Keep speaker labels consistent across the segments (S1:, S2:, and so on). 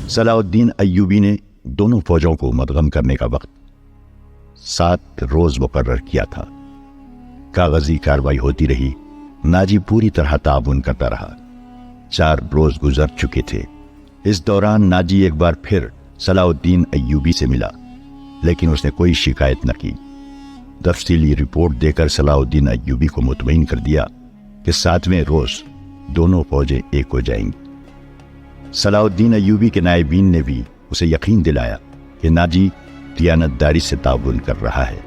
S1: صلاح الدین ایوبی نے دونوں فوجوں کو مدغم کرنے کا وقت 7 روز مقرر کیا تھا۔ کاغذی کارروائی ہوتی رہی۔ ناجی پوری طرح تعاون کرتا رہا۔ 4 روز گزر چکے تھے۔ اس دوران ناجی ایک بار پھر صلاح الدین ایوبی سے ملا، لیکن اس نے کوئی شکایت نہ کی۔ تفصیلی رپورٹ دے کر صلاح الدین ایوبی کو مطمئن کر دیا کہ 7ویں روز دونوں فوجیں ایک ہو جائیں گی۔ صلاح الدین ایوبی کے نائبین نے بھی اسے یقین دلایا کہ ناجی دیانتداری سے تعاون کر رہا ہے،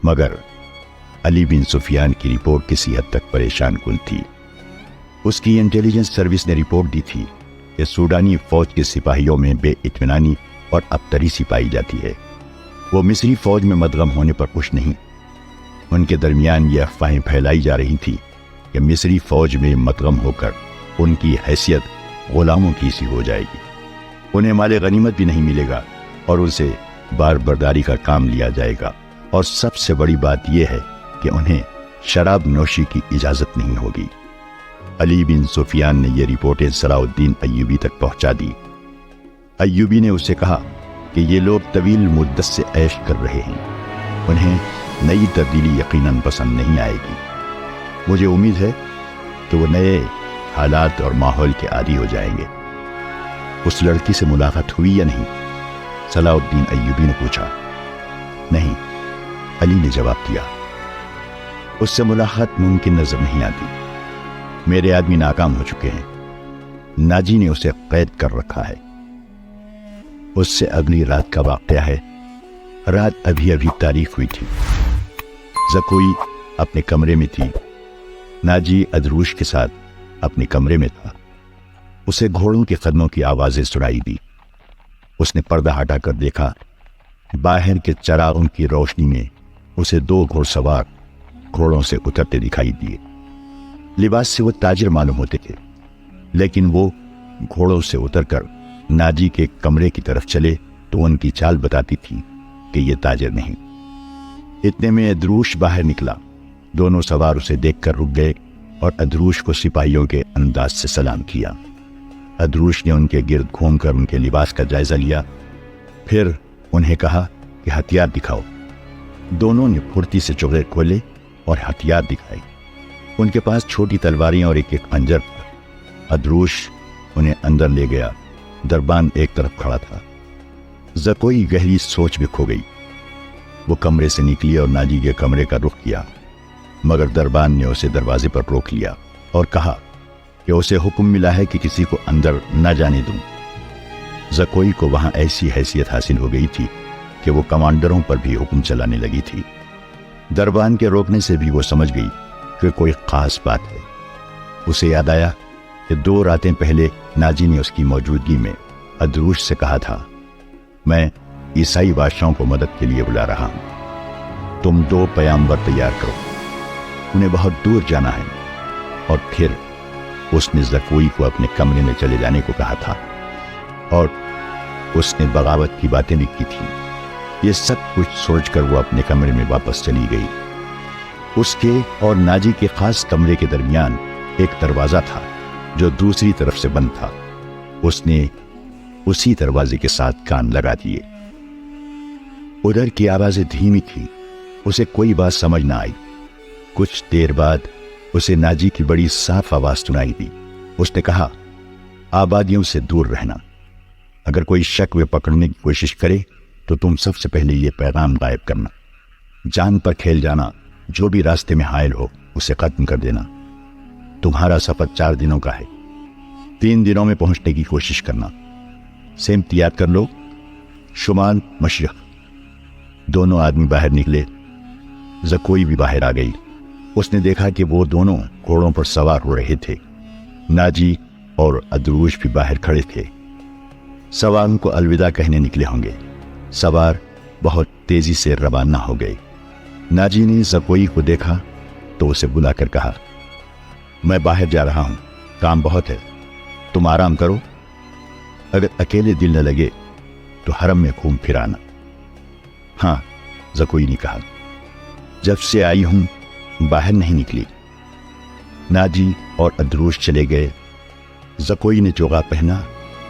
S1: مگر علی بن سفیان کی رپورٹ کسی حد تک پریشان کن تھی۔ اس کی انٹیلیجنس سروس نے رپورٹ دی تھی کہ سوڈانی فوج کے سپاہیوں میں بے اطمینانی اور ابتری سی پائی جاتی ہے۔ وہ مصری فوج میں مدغم ہونے پر خوش نہیں۔ ان کے درمیان یہ افواہیں پھیلائی جا رہی تھی کہ مصری فوج میں مدغم ہو کر ان کی حیثیت غلاموں کی سی ہو جائے گی، انہیں مال غنیمت بھی نہیں ملے گا اور ان سے بار برداری کا کام لیا جائے گا، اور سب سے بڑی بات یہ ہے کہ انہیں شراب نوشی کی اجازت نہیں ہوگی۔ علی بن سفیان نے یہ رپورٹیں صلاح الدین ایوبی تک پہنچا دی۔ ایوبی نے اسے کہا کہ یہ لوگ طویل مدت سے عیش کر رہے ہیں، انہیں نئی تبدیلی یقیناً پسند نہیں آئے گی۔ مجھے امید ہے کہ وہ نئے حالات اور ماحول کے عادی ہو جائیں گے۔ اس لڑکی سے ملاقات ہوئی یا نہیں؟ صلاح الدین ایوبی نے پوچھا۔ نہیں، علی نے جواب دیا، اس سے ملاقات ممکن نظر نہیں آتی۔ میرے آدمی ناکام ہو چکے ہیں، ناجی نے اسے قید کر رکھا ہے۔ اس سے اگلی رات کا واقعہ ہے۔ رات ابھی تاریخ ہوئی تھی۔ زکوئی اپنے کمرے میں تھی۔ ناجی ادروش کے ساتھ اپنے کمرے میں تھا۔ اسے گھوڑوں کے قدموں کی آوازیں سنائی دی۔ اس نے پردہ ہٹا کر دیکھا۔ باہر کے چراغوں کی روشنی میں اسے 2 گھوڑ سوار گھوڑوں سے اترتے دکھائی دیے۔ لباس سے وہ تاجر معلوم ہوتے تھے، لیکن وہ گھوڑوں سے اتر کر ناجی کے کمرے کی طرف چلے تو ان کی چال بتاتی تھی کہ یہ تاجر نہیں۔ اتنے میں ادروش باہر نکلا۔ دونوں سوار اسے دیکھ کر رک گئے اور ادروش کو سپاہیوں کے انداز سے سلام کیا۔ ادروش نے ان کے گرد گھوم کر ان کے لباس کا جائزہ لیا، پھر انہیں کہا کہ ہتھیار دکھاؤ۔ دونوں نے پھرتی سے چوغے کھولے اور ہتھیار دکھائے۔ ان کے پاس چھوٹی تلواریں اور ایک خنجر تھا۔ ادروش انہیں اندر لے گیا۔ دربان ایک طرف کھڑا تھا۔ زکوئی گہری سوچ میں کھو گئی۔ وہ کمرے سے نکلی اور ناجی کے کمرے کا رخ کیا، مگر دربان نے اسے دروازے پر روک لیا اور کہا کہ اسے حکم ملا ہے کہ کسی کو اندر نہ جانے دوں۔ زکوئی کو وہاں ایسی حیثیت حاصل ہو گئی تھی کہ وہ کمانڈروں پر بھی حکم چلانے لگی تھی۔ دربان کے روکنے سے بھی وہ سمجھ گئی کہ کوئی خاص بات ہے۔ اسے یاد آیا کہ 2 راتیں پہلے ناجی نے اس کی موجودگی میں ادروش سے کہا تھا، میں عیسائی بادشاہوں کو مدد کے لیے بلا رہا ہوں، تم 2 پیامبر تیار کرو، انہیں بہت دور جانا ہے۔ اور پھر اس نے زکوئی کو اپنے کمرے میں چلے جانے کو کہا تھا، اور اس نے بغاوت کی باتیں بھی کی تھی۔ یہ سب کچھ سوچ کر وہ اپنے کمرے میں واپس چلی گئی۔ اس کے اور ناجی کے خاص کمرے کے درمیان ایک دروازہ تھا جو دوسری طرف سے بند تھا۔ اس نے اسی دروازے کے ساتھ کان لگا دیے۔ ادھر کی آوازیں دھیمی تھی، اسے کوئی بات سمجھ نہ آئی۔ کچھ دیر بعد اسے ناجی کی بڑی صاف آواز سنائی دی۔ اس نے کہا، آبادیوں سے دور رہنا، اگر کوئی شک و پکڑنے کی کوشش کرے تو تم سب سے پہلے یہ پیغام غائب کرنا، جان پر کھیل جانا، جو بھی راستے میں حائل ہو اسے ختم کر دینا۔ تمہارا سفر 4 دنوں کا ہے، 3 دنوں میں پہنچنے کی کوشش کرنا۔ سمت یاد کر لو، شمال مشرق۔ دونوں آدمی باہر نکلے۔ زکوئی بھی باہر آ گئی۔ اس نے دیکھا کہ وہ دونوں گھوڑوں پر سوار ہو رہے تھے۔ ناجی اور ادروش بھی باہر کھڑے تھے۔ سواروں کو الوداع کہنے نکلے ہوں گے۔ سوار بہت تیزی سے روانہ ہو گئے۔ ناجی نے زکوئی کو دیکھا تو اسے بلا کر کہا، میں باہر جا رہا ہوں، کام بہت ہے، تم آرام کرو، اگر اکیلے دل نہ لگے تو حرم میں گھوم پھر آنا۔ ہاں، زکوئی نے کہا، جب سے آئی ہوں باہر نہیں نکلی۔ ناجی اور ادروش چلے گئے۔ زکوئی نے چوغا پہنا،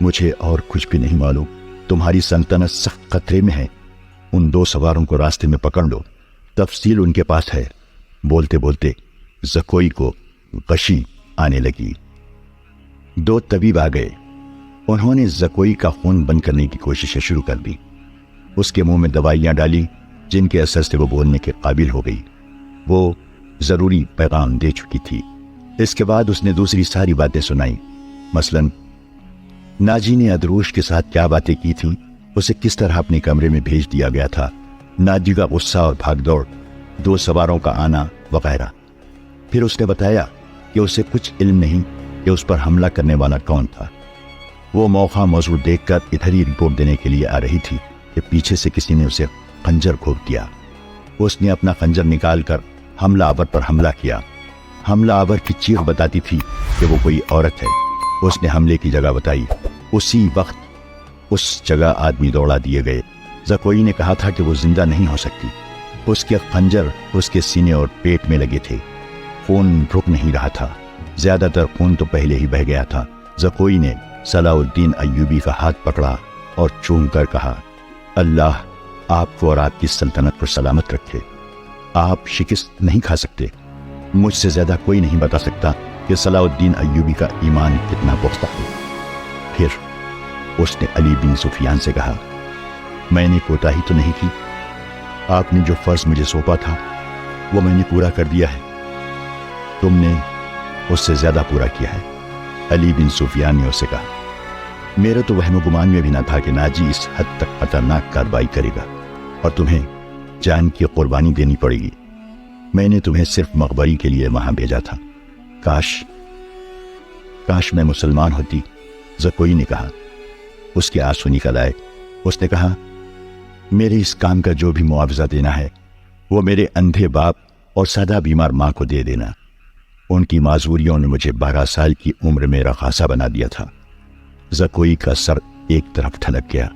S1: مجھے اور کچھ بھی نہیں معلوم، تمہاری سلطنت سخت خطرے میں ہے، ان 2 سواروں کو راستے میں پکڑ لو، تفصیل ان کے پاس ہے۔ بولتے بولتے زکوئی کو غشی آنے لگی۔ 2 طبیب آ گئے، انہوں نے زکوئی کا خون بند کرنے کی کوششیں شروع کر دی، اس کے منہ میں دوائیاں ڈالی جن کے اثر سے وہ بولنے کے قابل ہو گئی، وہ ضروری پیغام دے چکی تھی۔ اس کے بعد اس نے دوسری ساری باتیں سنائی، مثلا ناجی نے ادروش کے ساتھ کیا باتیں کی تھیں، اسے کس طرح اپنے کمرے میں بھیج دیا گیا تھا، ناجی کا غصہ اور بھاگ دوڑ، 2 سواروں کا آنا وغیرہ۔ پھر اس نے بتایا کہ اسے کچھ علم نہیں کہ اس پر حملہ کرنے والا کون تھا۔ وہ موقع موضوع دیکھ کر ادھر ہی رپورٹ دینے کے لیے آ رہی تھی کہ پیچھے سے کسی نے اسے خنجر گھونپ دیا۔ اس نے اپنا خنجر نکال کر حملہ آور پر حملہ کیا۔ حملہ آور کی چیخ بتاتی تھی کہ وہ کوئی عورت ہے۔ اس نے حملے کی جگہ بتائی، اسی وقت اس جگہ آدمی دوڑا دیے گئے۔ زکوئی نے کہا تھا کہ وہ زندہ نہیں ہو سکتی، اس کے خنجر اس کے سینے اور پیٹ میں لگے تھے، خون رک نہیں رہا تھا، زیادہ تر خون تو پہلے ہی بہہ گیا تھا۔ زکوئی نے صلاح الدین ایوبی کا ہاتھ پکڑا اور چوم کر کہا، اللہ آپ کو اور آپ کی سلطنت پر سلامت رکھے، آپ شکست نہیں کھا سکتے، مجھ سے زیادہ کوئی نہیں بتا سکتا کہ صلاح الدین ایوبی کا ایمان کتنا پختہ ہے۔ پھر اس نے علی بن سفیان سے کہا، میں نے کوتاہی تو نہیں کی، آپ نے جو فرض مجھے سونپا تھا وہ میں نے پورا کر دیا ہے، تم نے اس سے زیادہ پورا کیا ہے۔ علی بن سفیان نے اسے کہا، میرا تو وہم و گمان میں بھی نہ تھا کہ ناجی اس حد تک خطرناک کارروائی کرے گا اور تمہیں جان کی قربانی دینی پڑے گی۔ میں نے تمہیں صرف مخبری کے لیے وہاں بھیجا تھا، کاش میں مسلمان ہوتی، زکوئی نے کہا۔ اس کے آنسو نکل آئے۔ اس نے کہا، میرے اس کام کا جو بھی معاوضہ دینا ہے وہ میرے اندھے باپ اور سادہ بیمار ماں کو دے دینا، ان کی معذوریوں نے مجھے 12 سال کی عمر میں رقاصہ بنا دیا تھا۔ زکوئی کا سر ایک طرف ٹھنک گیا،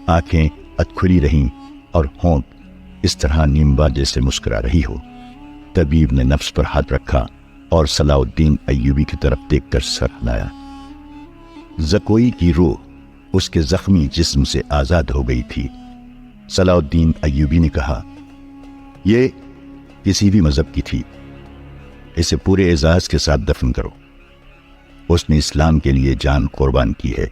S1: آنکھیں ادکھلی رہیں اور ہونٹ اس طرح نیمبا جیسے مسکرا رہی ہو۔ طبیب نے نفس پر ہاتھ رکھا اور صلاح الدین ایوبی کی طرف دیکھ کر سر ہلایا۔ زکوئی کی روح اس کے زخمی جسم سے آزاد ہو گئی تھی۔ صلاح الدین ایوبی نے کہا، یہ کسی بھی مذہب کی تھی، اسے پورے اعزاز کے ساتھ دفن کرو، اس نے اسلام کے لیے جان قربان کی ہے۔